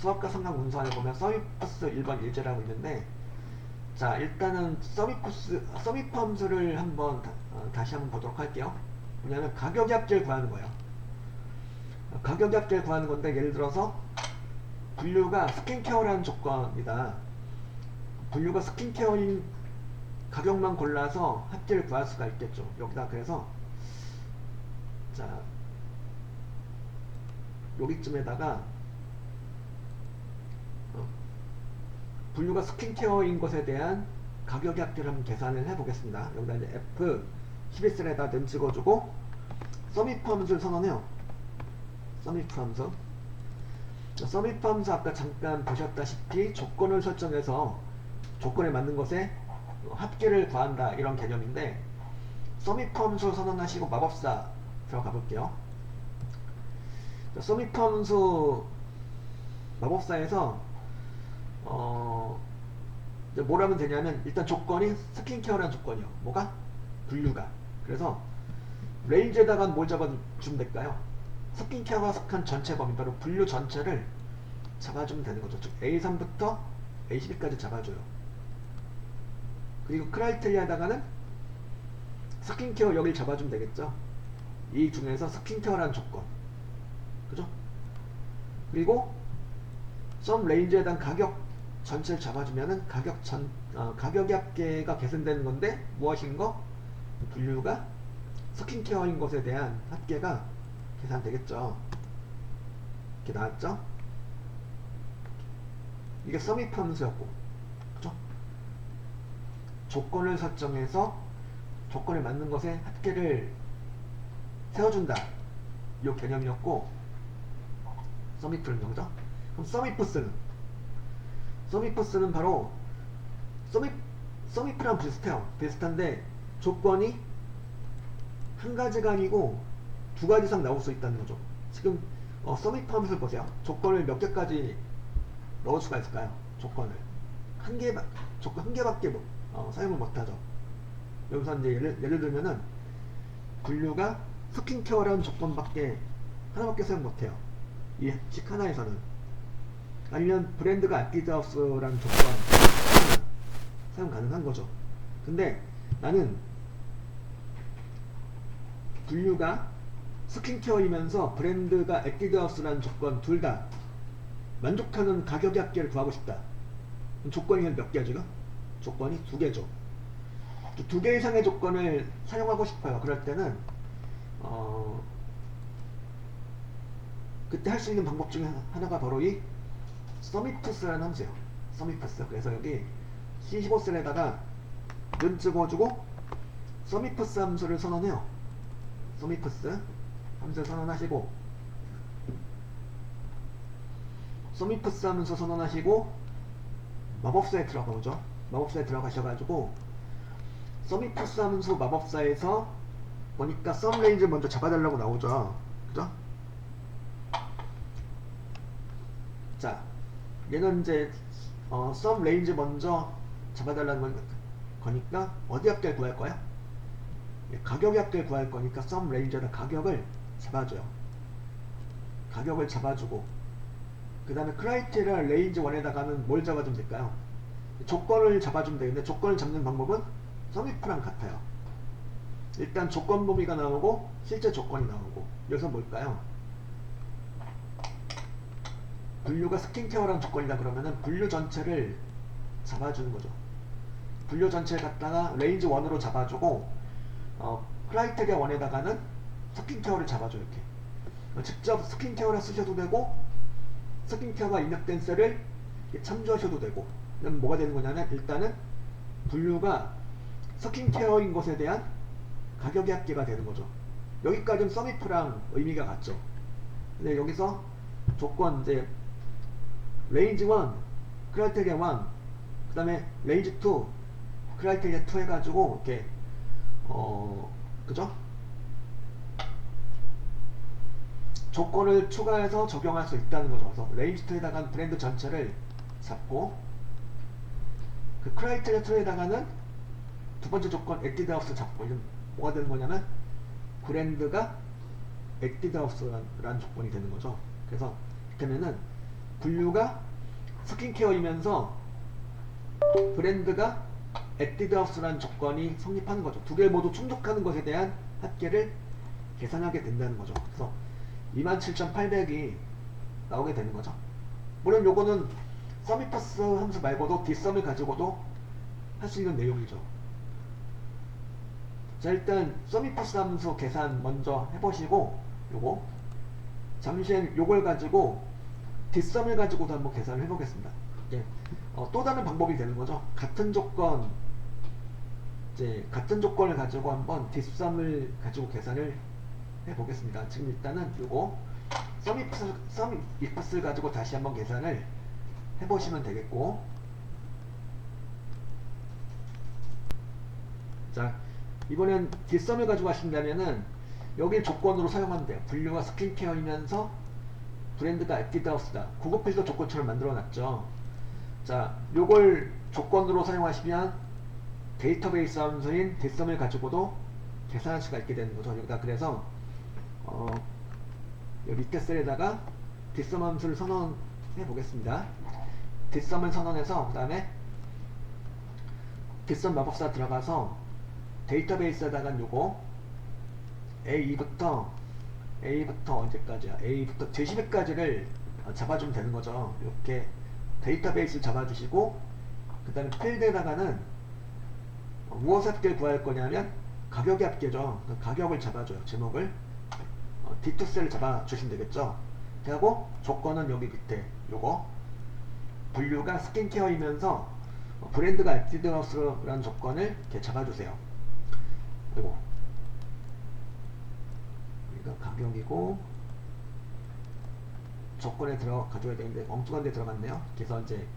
수학과 상강 문서안에 보면 서미프스 1번 일제라고 있는데, 자 일단은 서미프 함수를 한번 다시 한번 보도록 할게요. 왜냐하면 가격의 합계를 구하는 거예요. 가격의 합계를 구하는 건데, 예를 들어서 분류가 스킨케어라는 조건이다. 분류가 스킨케어인 가격만 골라서 합계를 구할 수가 있겠죠. 여기다 그래서 자 여기쯤에다가 분류가 스킨케어인 것에 대한 가격의 합계를 한번 계산을 해보겠습니다. 여기다 이제 F11셀에다 는 찍어주고 서미프 함수를 선언해요. 서미프 함수. 서미프 함수 아까 잠깐 보셨다시피 조건을 설정해서 조건에 맞는 것에 합계를 구한다, 이런 개념인데, 서미프 함수 선언하시고 마법사 들어가 볼게요. 서미프 함수 마법사에서 이제 뭘 하면 되냐면, 일단 조건이 스킨케어라는 조건이요. 뭐가? 분류가. 그래서 레인지에다가 뭘 잡아주면 될까요? 스킨케어가 속한 전체 범위, 바로 분류 전체를 잡아주면 되는 거죠. 즉 A3부터 A12까지 잡아줘요. 그리고 크라이테리아에다가는 스킨케어 여기를 잡아주면 되겠죠. 이 중에서 스킨케어라는 조건, 그죠? 그리고 썸 레인지에 대한 가격 전체를 잡아주면은 가격의 합계가 계산되는 건데, 무엇인 거? 분류가 스킨케어인 것에 대한 합계가 계산되겠죠. 이렇게 나왔죠? 이게 서미프 함수였고, 그죠? 조건을 설정해서 조건에 맞는 것에 합계를 세워준다, 이 개념이었고, 서미프는 거죠. 그럼 서미프스는 바로 서미프랑 비슷한데 조건이 한 가지가 아니고 두 가지 이상 나올 수 있다는 거죠. 지금 서미프 함수를 보세요. 조건을 몇 개까지 넣을 수가 있을까요? 조건을 한 개밖에 사용을 못하죠. 여기서 이제 예를 들면은 분류가 스킨케어라는 조건밖에 하나밖에 사용 못해요. 이 식 하나에서는. 아니면 브랜드가 아키드하우스라는 조건 사용 가능한 거죠. 근데 나는 분류가 스킨케어이면서 브랜드가 에뛰드하우스라는 조건 둘 다 만족하는 가격의 합계를 구하고 싶다. 조건이 몇 개야 지금? 조건이 두 개죠. 두 개 이상의 조건을 사용하고 싶어요. 그럴 때는 그때 할 수 있는 방법 중에 하나가 바로 이 서미프스라는 함수예요. 서미프스. 그래서 여기 C15셀에다가 는 찍어주고 서미프스 함수를 선언해요. 서미프스 함수 선언하시고, 서미프스 함수 선언하시고 마법사에 들어가보죠. 마법사에 들어가셔가지고 서미프스 함수 마법사에서 보니까 썸 레인지 먼저 잡아달라고 나오죠. 그죠? 자, 얘는 이제 썸 레인지 먼저 잡아달라는 거니까 어디 합계를 구할 거야? 가격의 합계를 구할 거니까 썸 레인지에다 가격을 잡아줘요. 가격을 잡아주고, 그 다음에 크라이테리아 레인지 1에다가는 뭘 잡아주면 될까요? 조건을 잡아주면 되는데, 조건을 잡는 방법은 서미프랑 같아요. 일단 조건 범위가 나오고 실제 조건이 나오고, 여기서 뭘까요? 분류가 스킨케어라는 조건이다 그러면은 분류 전체를 잡아주는 거죠. 분류 전체를 갖다가 레인지 1으로 잡아주고, 크라이테리아 1에다가는 스킨케어를 잡아줘. 이렇게 직접 스킨케어를 쓰셔도 되고, 스킨케어가 입력된 셀을 참조하셔도 되고. 그럼 뭐가 되는 거냐면, 일단은 분류가 스킨케어인 것에 대한 가격의 합계가 되는 거죠. 여기까지는 서미프랑 의미가 같죠. 근데 여기서 조건 이제 레인지 1, 크라이테리아 1, 그 다음에 레인지 2, 크라이테리아 2 해가지고 이렇게 그죠? 조건을 추가해서 적용할 수 있다는 거죠. 그래서 레인지 2에다가 브랜드 전체를 잡고, 그 크라이테리아 2에다가는 두 번째 조건 에뛰드하우스 잡고, 이건 뭐가 되는 거냐면 브랜드가 에뛰드하우스라는 조건이 되는 거죠. 그래서 이렇게 하면은 분류가 스킨케어이면서 브랜드가 에뛰드하우스라는 조건이 성립하는 거죠. 두 개 모두 충족하는 것에 대한 합계를 계산하게 된다는 거죠. 그래서 27,800이 나오게 되는 거죠. 물론 요거는 서미퍼스 함수 말고도 뒷섬을 가지고도 할 수 있는 내용이죠. 자, 일단 서미퍼스 함수 계산 먼저 해보시고 요거 잠시 요걸 가지고 뒷섬을 가지고도 한번 계산을 해보겠습니다. 예. 또 다른 방법이 되는 거죠. 같은 조건 이제 같은 조건을 가지고 한번 뒷섬을 가지고 계산을 해보겠습니다. 지금 일단은 요거 서미퍼스를 가지고 다시 한번 계산을 해보시면 되겠고, 자 이번엔 뒷섬을 가지고 하신다면은 여기 조건으로 사용하면 돼요. 분류가 스킨케어이면서 브랜드가 에뛰드하우스다. 구글 필터 조건처럼 만들어 놨죠. 자 요걸 조건으로 사용하시면 데이터베이스 함수인 뒷섬을 가지고도 계산할 수가 있게 되는 거죠. 여기다 그래서 이 밑에 셀에다가 뒷섬 함수를 선언해 보겠습니다. 뒷섬을 선언해서 그 다음에 뒷섬 마법사 들어가서 데이터베이스에다가 요거 A부터 언제까지야? A부터 제10회까지를 잡아주면 되는 거죠. 이렇게 데이터베이스를 잡아주시고 그 다음에 필드에다가는 무엇 합계를 구할 거냐면 가격의 합계죠. 가격을 잡아줘요. 제목을 D2셀을 잡아주시면 되겠죠. 하고 조건은 여기 밑에 요거 분류가 스킨케어이면서 브랜드가 에뛰드하우스라는 조건을 이렇게 잡아주세요. 그리고 여기가 가격이고 조건에 들어가줘야 되는데 엉뚱한 데 들어갔네요. 그래서 이제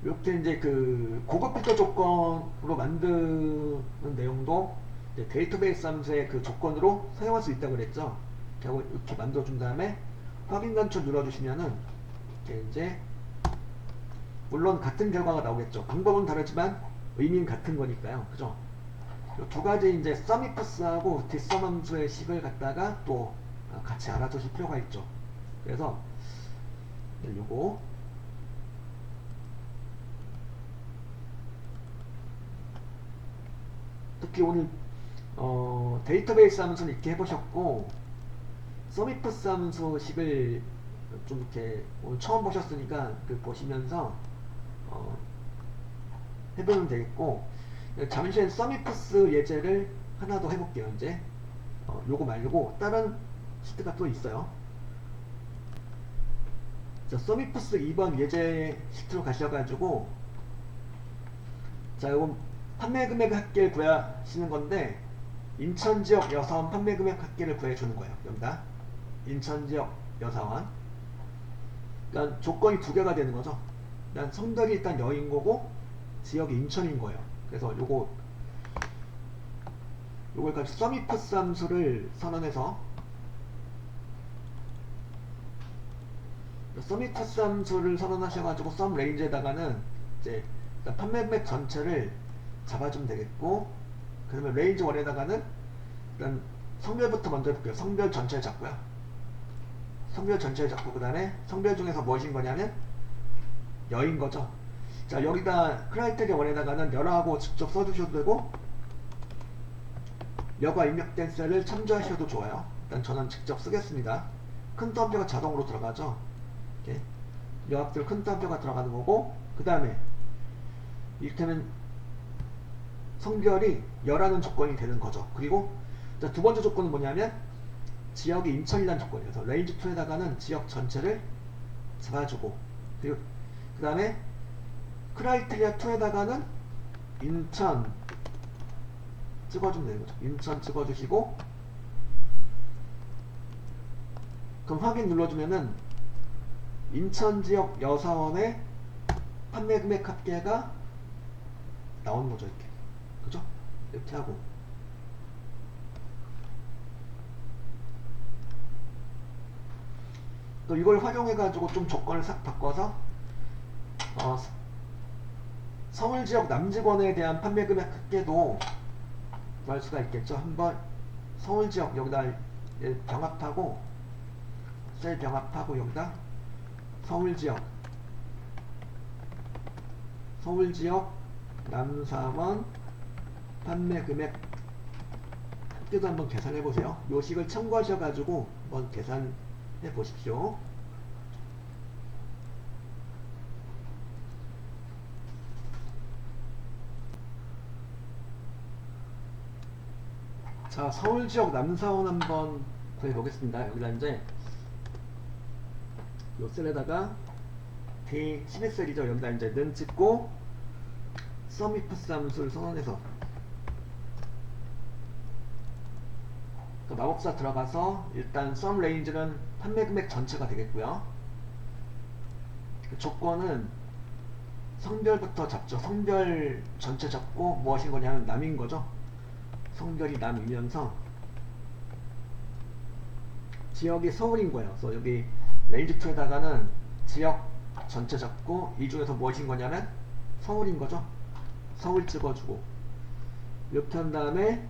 이렇게 이제 그 고급 필터 조건으로 만드는 내용도 이제 데이터베이스 함수의 그 조건으로 사용할 수 있다고 그랬죠. 이렇게 만들어준 다음에 확인 단추 눌러주시면은 이렇게 이제 물론 같은 결과가 나오겠죠. 방법은 다르지만 의미는 같은 거니까요. 그죠? 두 가지 이제 서미퍼스하고 뒷섬 함수의 식을 갖다가 또 같이 알아두실 필요가 있죠. 그래서 요거 특히 오늘 데이터베이스 함수는 이렇게 해보셨고 서미퍼스 함수식을 좀 이렇게 오늘 처음 보셨으니까 그 보시면서 해보면 되겠고, 잠시 서미퍼스 예제를 하나 더 해볼게요. 이제 요거 말고 다른 시트가 또 있어요. 자, 서미퍼스 2번 예제 시트로 가셔가지고, 자, 요건 판매 금액 합계를 구하시는 건데 인천 지역 여사원 판매 금액 합계를 구해주는 거예요. 여기다 인천 지역 여사원. 그러니까 조건이 두 개가 되는 거죠. 일단 성별이 일단 여인 거고 지역이 인천인 거예요. 그래서 요걸 가지고 서미퍼스 함수를 선언해서 서미퍼스 함수를 선언하셔가지고 썸 레인지에다가는 이제 일단 판매 금액 전체를 잡아주면 되겠고, 그 다음에 레인지 1에다가는 일단 성별부터 먼저 해볼게요. 성별 전체를 잡고요. 성별 전체를 잡고 그 다음에 성별 중에서 무엇인 거냐면 여인 거죠. 자, 여기다 크라이테리아 1에다가는 여라고 직접 써주셔도 되고 여가 입력된 셀을 참조하셔도 좋아요. 일단 저는 직접 쓰겠습니다. 큰 따옴표가 자동으로 들어가죠. 이렇게 여학들 큰 따옴표가 들어가는 거고, 그 다음에 이렇게 하면 성별이 여라는 조건이 되는 거죠. 그리고 자, 두 번째 조건은 뭐냐면 지역이 인천이라는 조건이어서 레인지 2에다가는 지역 전체를 잡아주고, 그리고 그 다음에 크라이테리아 2에다가는 인천 찍어주면 되는 거죠. 인천 찍어주시고, 그럼 확인 눌러주면은 인천 지역 여사원의 판매 금액 합계가 나오는 거죠. 이렇게. 그죠? 이렇게 하고. 또 이걸 활용해가지고 좀 조건을 싹 바꿔서 서울지역 남직원에 대한 판매 금액 합계도 구할 수가 있겠죠. 한번 서울지역 여기다 병합하고 셀 병합하고 여기다 서울지역 남사원 판매 금액 합계도 한번 계산해 보세요. 요 식을 참고하셔 가지고 한번 계산해 보십시오. 자, 서울지역 남사원 한번 구해 보겠습니다. 여기다 이제 요 셀에다가 D11셀이죠. 여기다 이제 는 찍고 썸이프스 함수를 선언해서 마법사 들어가서 일단 썸 레인지는 판매 금액 전체가 되겠고요. 그 조건은 성별부터 잡죠. 성별 전체 잡고 무엇인 거냐면 남인 거죠. 성별이 남이면서 지역이 서울인 거예요. 그래서 여기 레인지 2에다가는 지역 전체 잡고 이 중에서 무엇인 거냐면 서울인 거죠. 서울 찍어주고 이렇게 한 다음에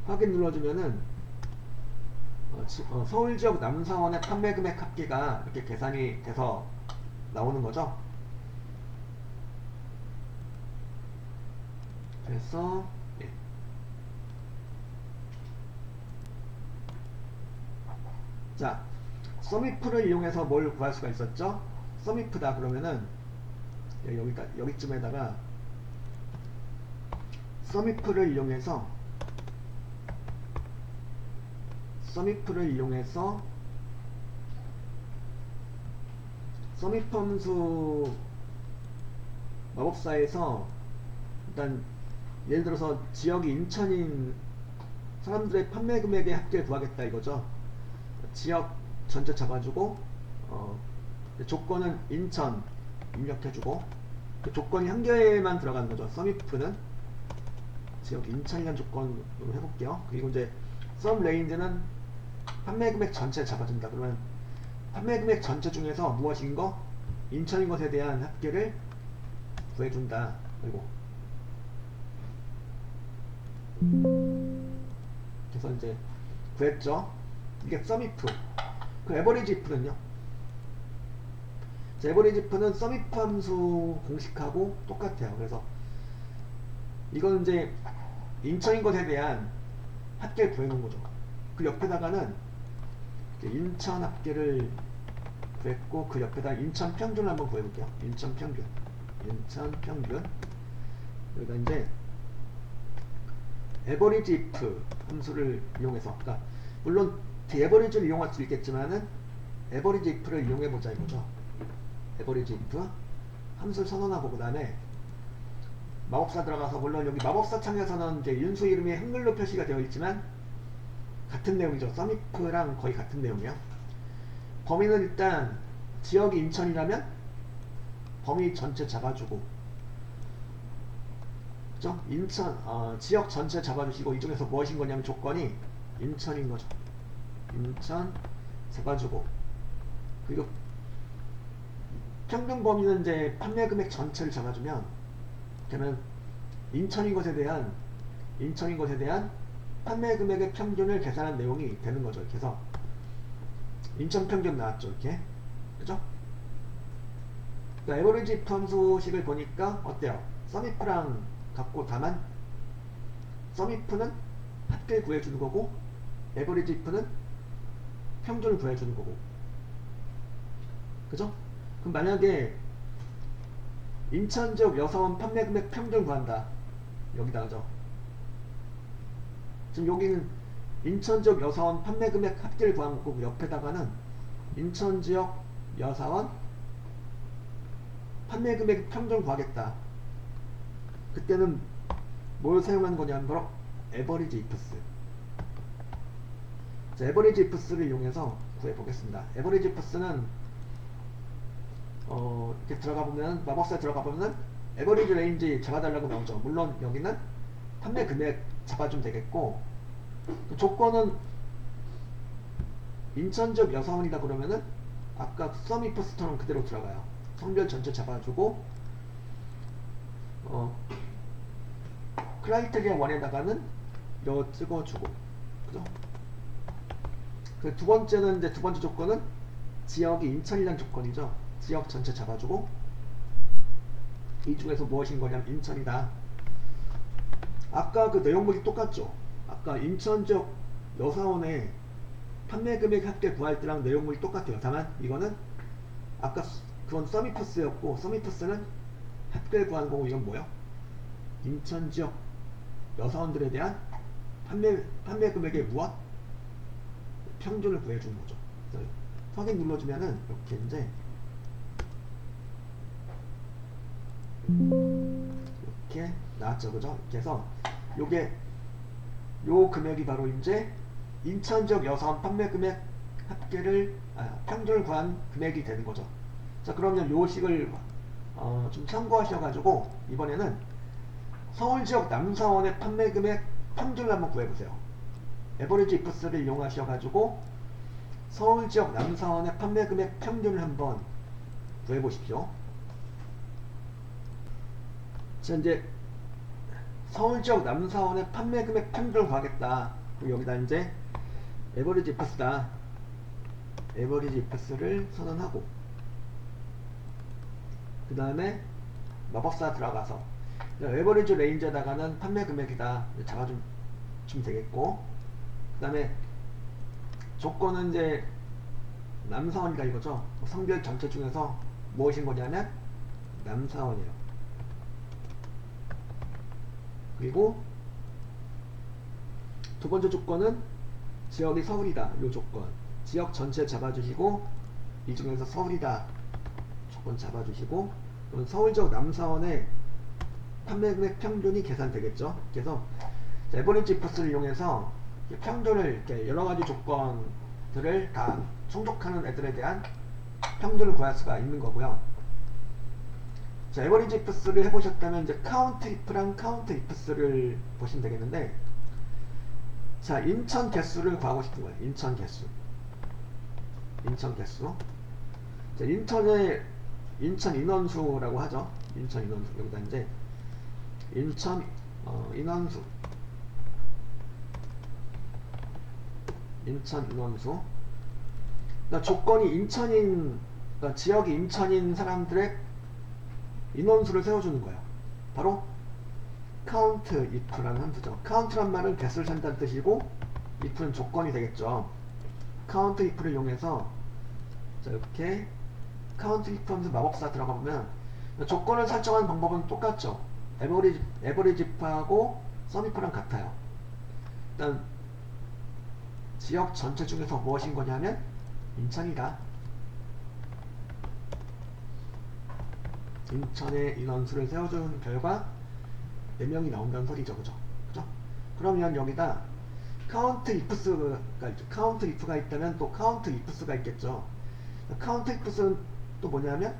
확인 눌러주면은 서울 지역 남사원의 판매 금액 합계가 이렇게 계산이 돼서 나오는 거죠. 그래서 예. 자, 썸이프를 이용해서 뭘 구할 수가 있었죠? 썸이프다 그러면은 여기쯤에다가 썸이프를 이용해서 썸이프 함수 마법사에서 일단 예를 들어서 지역이 인천인 사람들의 판매 금액의 합계를 구하겠다 이거죠. 지역 전체 잡아주고 조건은 인천 입력해주고 그 조건이 한 개만 들어가는 거죠. 썸이프는 지역 인천이라는 조건으로 해볼게요. 그리고 이제 썸 레인지는 판매 금액 전체 잡아준다. 그러면 판매 금액 전체 중에서 무엇인 거? 인천인 것에 대한 합계를 구해준다. 그리고 그래서 이제 구했죠. 이게 썸이프. 그 에버리지 if는요. 에버리지 if는 썸이프 함수 공식하고 똑같아요. 그래서 이건 이제 인천인 것에 대한 합계를 구해놓은 거죠. 그 옆에다가는 인천 합계를 구했고 그 옆에다 인천 평균을 한번 구해볼게요. 인천 평균 여기다 이제 에버리지 if 함수를 이용해서 그러니까 물론 에버리지를 이용할 수 있겠지만은 에버리지 if를 이용해보자 이거죠. 에버리지 if 함수를 선언하고 그 다음에 마법사 들어가서 물론 여기 마법사 창에서는 이제 윤수 이름이 한글로 표시가 되어 있지만 같은 내용이죠. 썸이프랑 거의 같은 내용이에요. 범위는 일단 지역이 인천이라면 범위 전체 잡아주고 그죠? 인천 지역 전체 잡아주시고 이 중에서 무엇인 거냐면 조건이 인천인 거죠. 인천 잡아주고 그리고 평균 범위는 이제 판매 금액 전체를 잡아주면 그러면 인천인 것에 대한 판매 금액의 평균을 계산한 내용이 되는 거죠. 이렇게 해서 인천 평균 나왔죠. 이렇게 그죠? 그러니까 에버리지 if 함수식을 보니까 어때요? 썸이프랑 같고 다만 썸이프는 합계를 구해주는 거고 에버리지 if는 평균을 구해주는 거고 그죠? 그럼 만약에 인천 지역 여사원 판매 금액 평균 구한다. 여기다 하죠. 지금 여기는 인천 지역 여사원 판매 금액 합계를 구한 거고 옆에다가는 인천 지역 여사원 판매 금액 평균 구하겠다. 그때는 뭘 사용하는 거냐면 바로 에버리지 ifs. 자, 에버리지 ifs를 이용해서 구해보겠습니다. 에버리지 ifs는 이렇게 들어가보면 마법사에 들어가보면 에버리지 레인지 잡아달라고 나오죠. 물론 여기는 판매 금액 잡아주면 되겠고 그 조건은 인천지역 여사원이다 그러면은 아까 썸이프스처럼 그대로 들어가요. 성별 전체 잡아주고 크라이테리아 1에다가는 여 찍어주고 그죠? 그 두 번째는 이제 두 번째 조건은 지역이 인천이란 조건이죠. 지역 전체 잡아주고 이 중에서 무엇인 거냐면 인천이다. 아까 그 내용물이 똑같죠. 아까 인천 지역 여사원의 판매 금액 합계 구할 때랑 내용물이 똑같아요. 다만 이거는 아까 그건 서미퍼스였고 서미퍼스는 합계 구하는 거고 이건 뭐야? 인천 지역 여사원들에 대한 판매 금액의 무엇? 평균을 구해주는 거죠. 확인 눌러주면은 이렇게 이제 이렇게 나왔죠, 그죠? 그래서 요게 요 금액이 바로 이제 인천 지역 여사원 판매 금액 합계를 평균을 구한 금액이 되는 거죠. 자, 그러면 요 식을 좀 참고하셔가지고 이번에는 서울 지역 남사원의 판매 금액 평균을 한번 구해보세요. 에버리지 이프스를 이용하셔가지고 서울 지역 남사원의 판매 금액 평균을 한번 구해보십시오. 자, 이제 서울 지역 남사원의 판매 금액 평균을 구하겠다. 그리고 여기다 이제 에버리지 이프스다. 에버리지 이프스를 선언하고 그 다음에 마법사 들어가서 에버리지 레인지에다가는 판매 금액이다 잡아주면 되겠고, 그 다음에 조건은 이제 남사원이다 이거죠. 성별 전체 중에서 무엇인 거냐면 남사원이에요. 그리고 두 번째 조건은 지역이 서울이다. 이 조건 지역 전체 잡아주시고 이 중에서 서울이다 조건 잡아주시고, 그럼 서울 지역 남사원의 판매 금액 평균이 계산되겠죠. 그래서 에버리지 이프스를 이용해서 평균을 이렇게 여러가지 조건들을 다 충족하는 애들에 대한 평균을 구할 수가 있는 거고요. 자, 에버리지 이프스를 해보셨다면 이제 카운트 이프랑 카운트 이프스를 보시면 되겠는데, 자, 인천 개수를 구하고 싶은 거예요. 인천 개수. 자, 인천 인원수라고 하죠. 인천 인원수. 여기다 이제 인천 인원수. 그러니까 조건이 인천인, 그러니까 지역이 인천인 사람들의 인원수를 세워주는 거예요. 바로 count if라는 함수죠. count란 말은 개수를 센다는 뜻이고 if는 조건이 되겠죠. count if를 이용해서 자, 이렇게 count if 하면서 마법사 들어가 보면 조건을 설정하는 방법은 똑같죠. 에버리지 if하고 sum if랑 같아요. 일단 지역 전체 중에서 무엇인 거냐면 인천이다. 인천의 인원수를 세워주는 결과 4명이 나온다는 소리죠. 그죠? 그러면 여기다 count ifs가 있죠. count if가 있다면 또 count ifs가 있겠죠. count ifs는 또 뭐냐면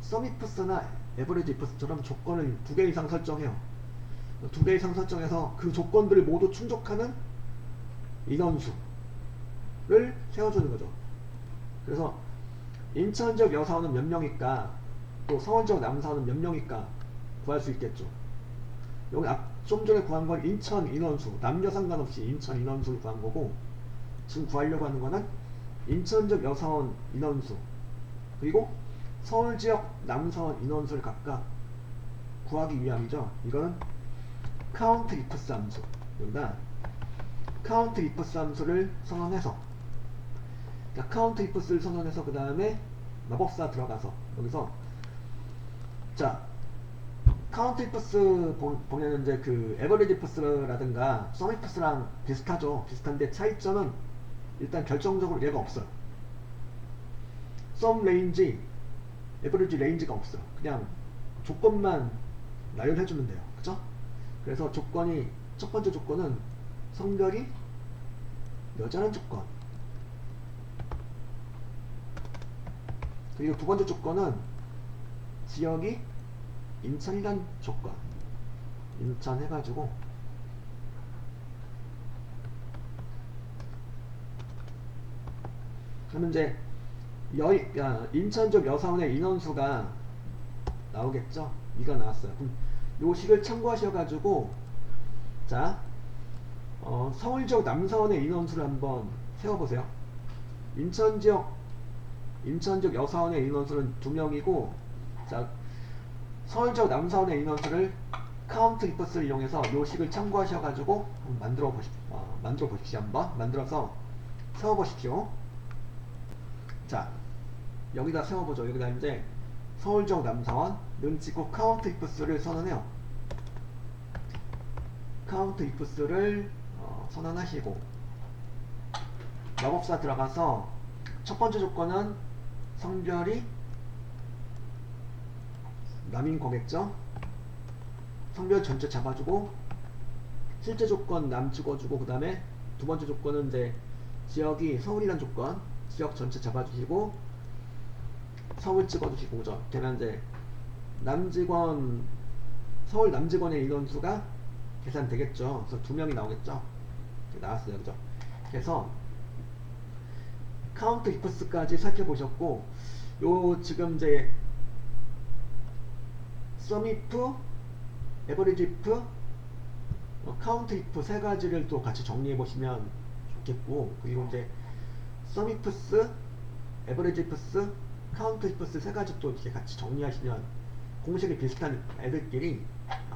sum ifs나 average ifs처럼 조건을 2개 이상 설정해요. 2개 이상 설정해서 그 조건들을 모두 충족하는 인원수를 세워주는 거죠. 그래서 인천 지역 여사원은 몇 명일까, 또 서울 지역 남사원은 몇 명일까 구할 수 있겠죠. 여기 좀 전에 구한 건 인천 인원수, 남녀 상관없이 인천 인원수를 구한 거고, 지금 구하려고 하는 거는 인천 지역 여사원 인원수 그리고 서울 지역 남사원 인원수를 각각 구하기 위함이죠. 이거는 count ifs 함수. 여기다 count ifs 함수를 선언해서, 그러니까 count ifs를 선언해서 그 다음에 마법사 들어가서 여기서 자, count ifs 보면 이제 그 average ifs라든가 sum ifs랑 비슷하죠. 비슷한데 차이점은 일단 결정적으로 얘가 없어요. sum range, average range가 없어요. 그냥 조건만 나열해주면 돼요. 그죠? 그래서 조건이, 첫 번째 조건은 성별이 여자란 조건, 그리고 두 번째 조건은 지역이 인천이란 조건. 인천 해가지고 그러면 이제 인천 지역 여사원의 인원수가 나오겠죠. 이거 나왔어요. 그럼 요 식을 참고하셔가지고 자, 서울 지역 남사원의 인원수를 한번 세워보세요. 인천 지역 인천적 여사원의 인원수는 2명이고, 자, 서울적 남사원의 인원수를 카운트 이프스를 이용해서 요 식을 참고하셔가지고 한번 만들어 보십시오. 한번 만들어서 세워보십시오. 자, 여기다 세워보죠. 여기다 이제 서울적 남사원 는 찍고 카운트 이프스를 선언해요. 카운트 이프스를 선언하시고, 마법사 들어가서 첫 번째 조건은 성별이 남인 거겠죠? 성별 전체 잡아주고, 실제 조건 남 찍어주고, 그 다음에 두 번째 조건은 이제 지역이 서울이란 조건, 지역 전체 잡아주시고, 서울 찍어주시고, 그죠? 되면 이제 남직원, 서울 남직원의 인원수가 계산되겠죠. 그래서 2명이 나오겠죠. 나왔어요. 그죠? 그래서 카운트 이프스까지 살펴보셨고, 요 지금 이제 썸이프, 에버리지 이프, 카운트 이프 세 가지를 또 같이 정리해 보시면 좋겠고, 그리고 이제 썸이프스, 에버리지 이프스, 카운트 이프스 세 가지 또 이렇게 같이 정리하시면 공식이 비슷한 애들끼리,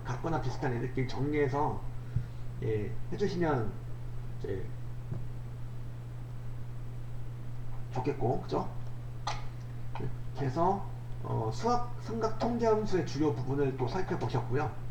같거나 비슷한 애들끼리 정리해서 해주시면 이제 좋겠고, 그죠? 그래서 수학 삼각 통계함수의 주요 부분을 또 살펴보셨고요.